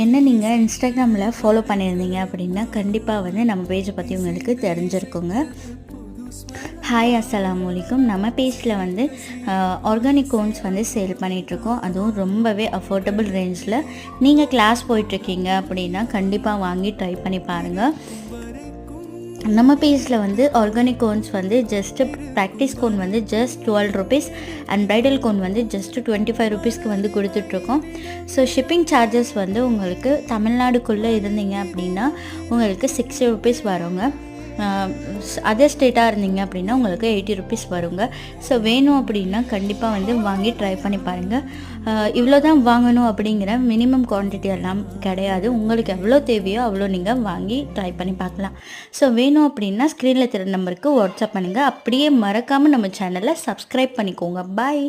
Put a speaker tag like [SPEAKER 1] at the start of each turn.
[SPEAKER 1] என்ன நீங்கள் இன்ஸ்டாகிராமில் ஃபாலோ பண்ணியிருந்தீங்க அப்படின்னா கண்டிப்பாக வந்து நம்ம பேஜை பற்றி உங்களுக்கு தெரிஞ்சிருக்குங்க. ஹாய் அஸ்ஸலாமு அலைக்கும். நம்ம பேஜில் வந்து ஆர்கானிக் கோன்ஸ் வந்து சேல் பண்ணிகிட்ருக்கோம். அதுவும் ரொம்பவே அஃபோர்டபுள் ரேஞ்சில். நீங்கள் கிளாஸ் போயிட்டுருக்கீங்க அப்படின்னா கண்டிப்பாக வாங்கி ட்ரை பண்ணி பாருங்கள். நம்ம பேஜில் வந்து ஆர்கானிக் கோன்ஸ் வந்து ஜஸ்ட்டு ப்ராக்டிஸ் கோன் வந்து just 12 rupees and bridal cone வந்து ஜஸ்ட்டு 25 ருபீஸ்க்கு வந்து கொடுத்துட்ருக்கோம். ஸோ ஷிப்பிங் சார்ஜஸ் வந்து உங்களுக்கு தமிழ்நாடுக்குள்ளே இருந்தீங்க அப்படின்னா உங்களுக்கு 60 ருபீஸ் வருங்க. அதர் ஸ்டேட்டாக இருந்தீங்க அப்படின்னா உங்களுக்கு 80 ருபீஸ் வருங்க. ஸோ வேணும் அப்படின்னா கண்டிப்பாக வந்து வாங்கி ட்ரை பண்ணி பாருங்கள். இவ்வளோ தான் வாங்கணும் அப்படிங்கிற மினிமம் குவான்டிட்டி எல்லாம் கிடையாது. உங்களுக்கு எவ்வளோ தேவையோ அவ்வளோ நீங்கள் வாங்கி ட்ரை பண்ணி பார்க்கலாம். ஸோ வேணும் அப்படின்னா ஸ்க்ரீனில் தெரிய நம்பருக்கு வாட்ஸ்அப் பண்ணுங்கள். அப்படியே மறக்காமல் நம்ம சேனலை சப்ஸ்கிரைப் பண்ணிக்கோங்க. பாய்.